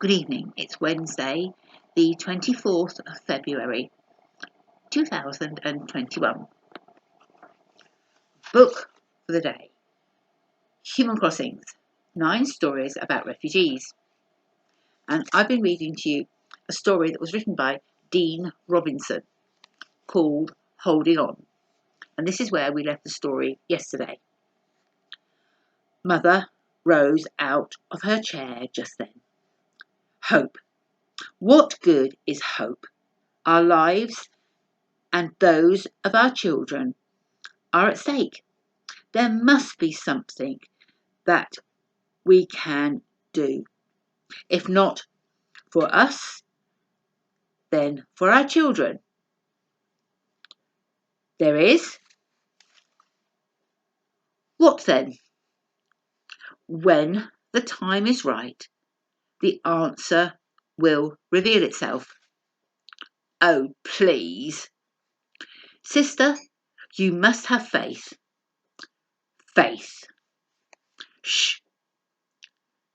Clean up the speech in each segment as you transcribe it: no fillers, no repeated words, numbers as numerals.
Good evening. It's Wednesday, the 24th of February, 2021. Book for the day. Human Crossings. 9 stories about refugees. And I've been reading to you a story that was written by Dean Robinson called Holding On. And this is where we left the story yesterday. Mother rose out of her chair just then. Hope. What good is hope? Our lives and those of our children are at stake. There must be something that we can do. If not for us, then for our children. There is. What then? When the time is right, the answer will reveal itself. Oh, please. Sister, you must have faith. Faith. Shh.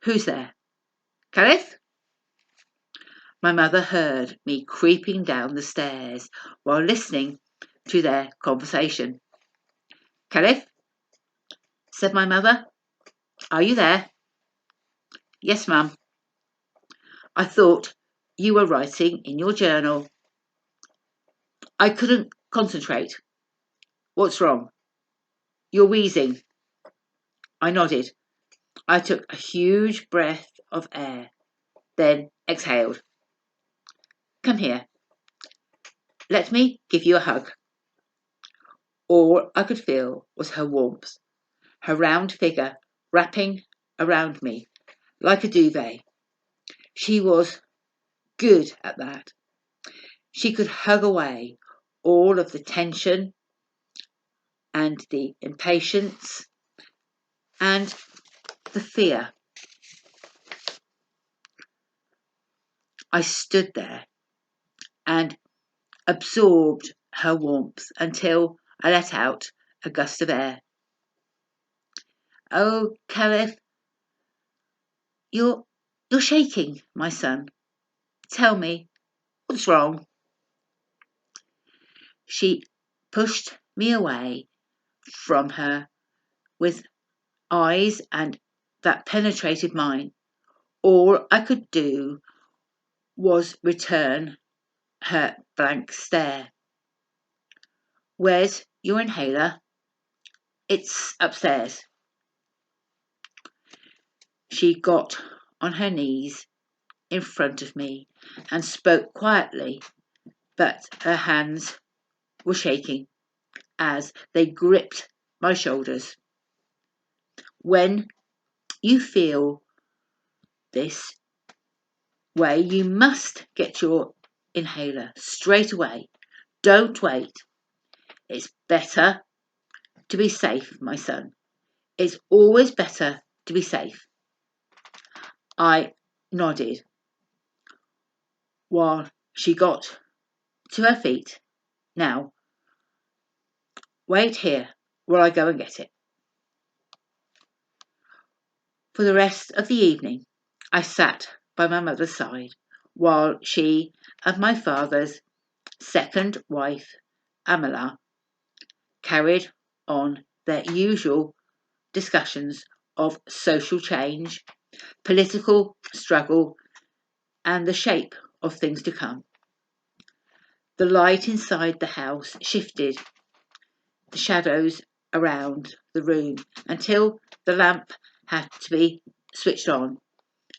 Who's there? Caliph? My mother heard me creeping down the stairs while listening to their conversation. Caliph, said my mother, are you there? Yes, ma'am. I thought you were writing in your journal. I couldn't concentrate. What's wrong? You're wheezing. I nodded. I took a huge breath of air, then exhaled. Come here. Let me give you a hug. All I could feel was her warmth, her round figure wrapping around me like a duvet. She was good at that. She could hug away all of the tension and the impatience and the fear. I stood there and absorbed her warmth until I let out a gust of air. Oh, Caliph, you're shaking, my son. Tell me, what's wrong? She pushed me away from her with eyes and that penetrated mine. All I could do was return her blank stare. Where's your inhaler? It's upstairs. She got on her knees in front of me and spoke quietly, but her hands were shaking as they gripped my shoulders. When you feel this way, you must get your inhaler straight away. Don't wait. It's better to be safe, my son. It's always better to be safe. I nodded while she got to her feet. Now, wait here while I go and get it. For the rest of the evening, I sat by my mother's side while she and my father's second wife, Amala, carried on their usual discussions of social change, political struggle, and the shape of things to come. The light inside the house shifted the shadows around the room until the lamp had to be switched on,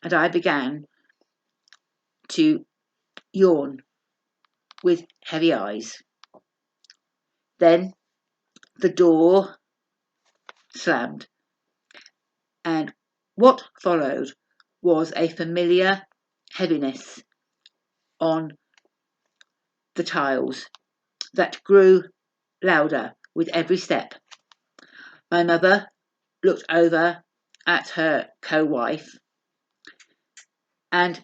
and I began to yawn with heavy eyes. Then the door slammed, and what followed was a familiar heaviness on the tiles that grew louder with every step. My mother looked over at her co-wife and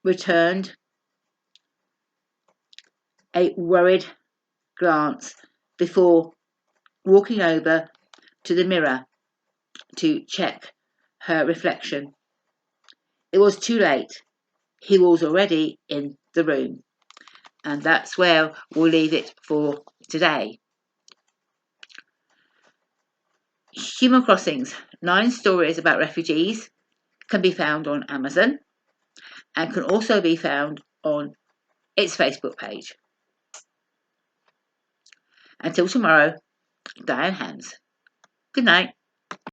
returned a worried glance before walking over to the mirror to check her reflection. It was too late. He was already in the room. And that's where we'll leave it for today. Human Crossings, 9 stories about refugees, can be found on Amazon and can also be found on its Facebook page. Until tomorrow, Diane Hams. Good night.